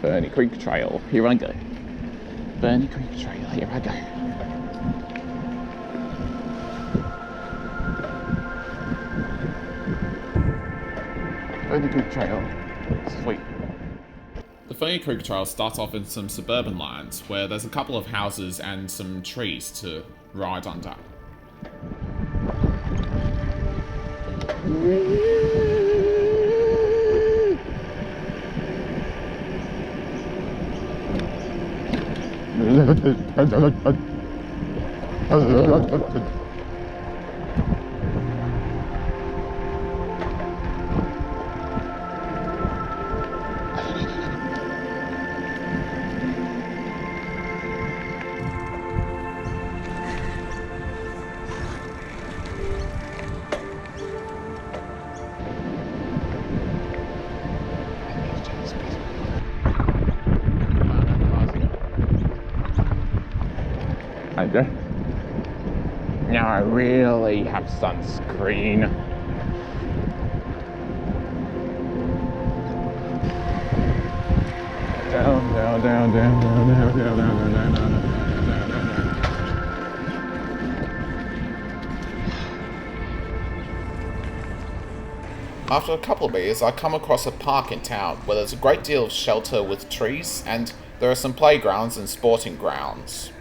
Ferny Creek Trail, here I go. Ferny Creek Trail, here I go. Ferny Creek Trail, sweet. The Ferny Creek Trail starts off in some suburban lands where there's a couple of houses and some trees to ride under. Now I really have sunscreen. Down, down, down, down, down, down, down, down, down, down, down. After a couple of beers, I come across a park in town where there's a great deal of shelter with trees, and there are some playgrounds and sporting grounds.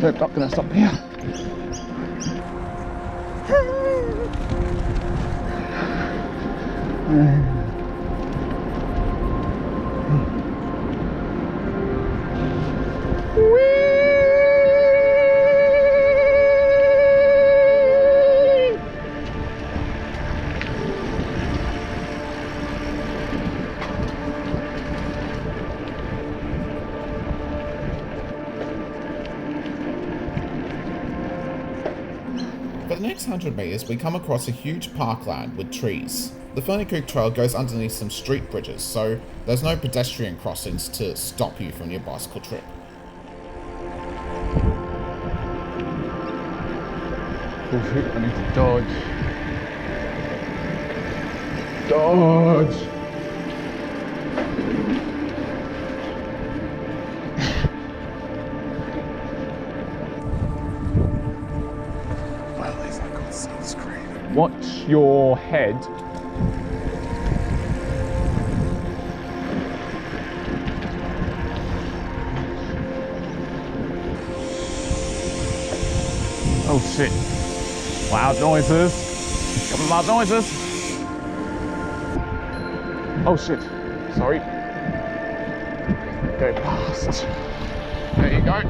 They're not going to stop here. For the next 100 metres, we come across a huge parkland with trees. The Ferny Creek Trail goes underneath some street bridges, so there's no pedestrian crossings to stop you from your bicycle trip. Oh shit, I need to dodge. Dodge! Watch your head. Oh shit. Loud noises. Couple of loud noises. Oh shit. Sorry. Go past. There you go.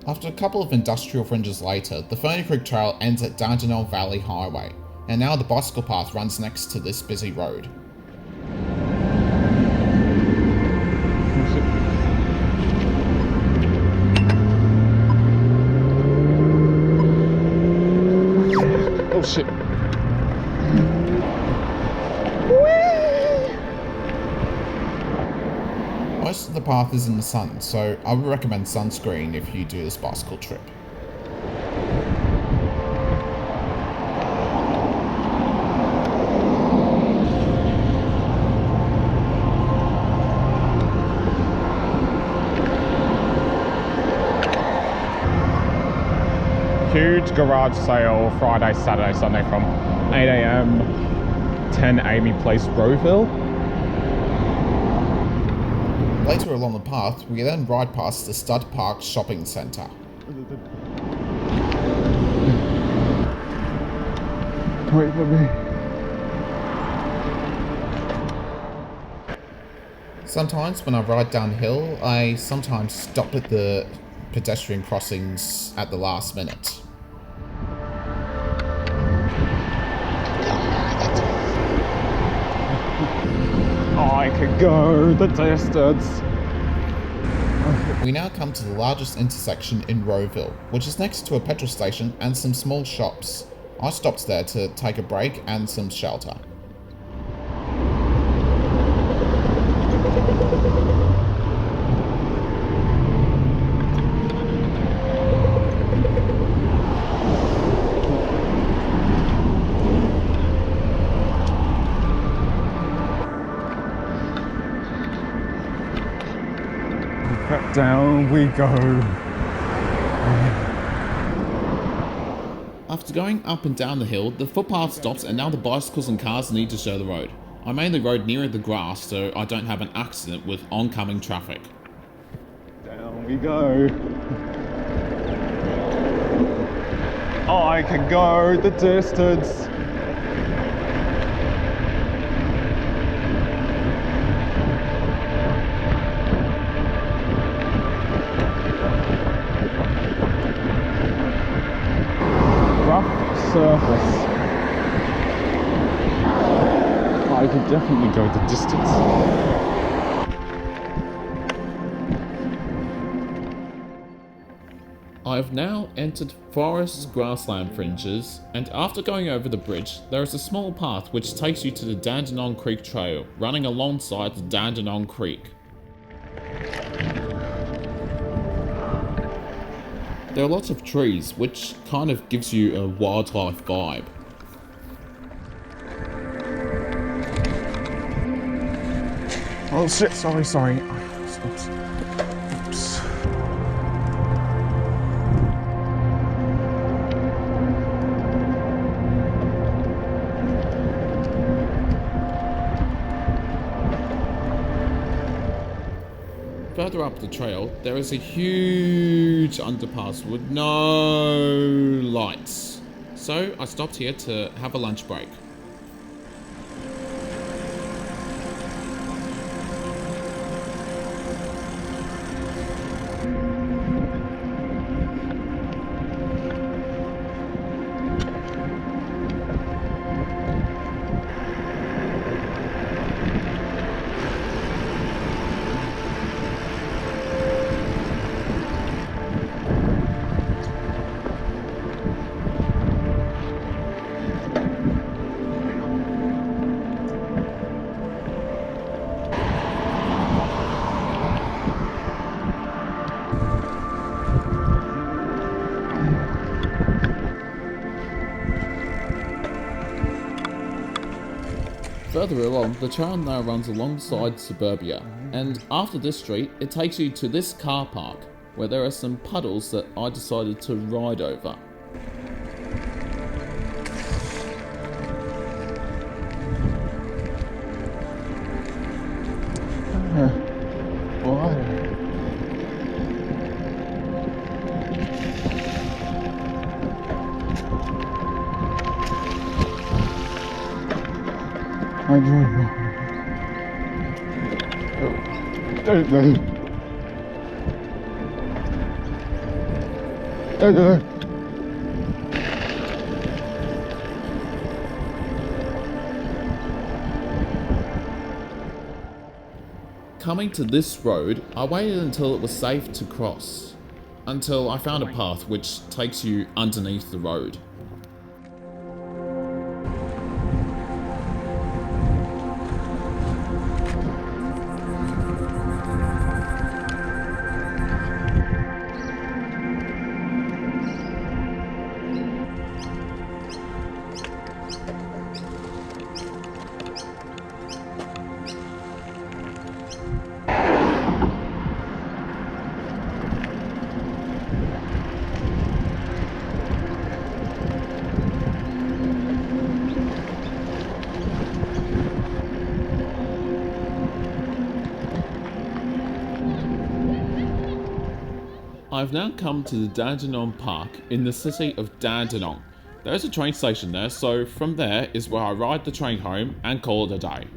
After a couple of industrial fringes later, the Ferny Creek Trail ends at Dandenong Valley Highway, and now the bicycle path runs next to this busy road. Oh shit. Most of the path is in the sun, so I would recommend sunscreen if you do this bicycle trip. Huge garage sale Friday, Saturday, Sunday from 8 AM, 10 Amy Place, Rowville. Later along the path, we then ride past the Stud Park Shopping Centre. Wait for me. Sometimes when I ride downhill, I sometimes stop at the pedestrian crossings at the last minute. Oh, I could go the distance. We now come to the largest intersection in Rowville, which is next to a petrol station and some small shops. I stopped there to take a break and some shelter. Down we go. After going up and down the hill, the footpath stops and now the bicycles and cars need to share the road. I mainly rode nearer the grass so I don't have an accident with oncoming traffic. Down we go. I can go the distance. Surface. I could definitely go the distance. I have now entered forest grassland fringes, and after going over the bridge, there is a small path which takes you to the Dandenong Creek Trail, running alongside the Dandenong Creek. There are lots of trees, which kind of gives you a wildlife vibe. Oh shit, sorry. Oops. Further up the trail, there is a huge underpass with no lights. So I stopped here to have a lunch break. Further along, the trail now runs alongside suburbia, and after this street, it takes you to this car park, where there are some puddles that I decided to ride over. Water. I don't know. Coming to this road, I waited until it was safe to cross, until I found a path which takes you underneath the road. I've now come to the Dandenong Park in the city of Dandenong. There's a train station there, so from there is where I ride the train home and call it a day.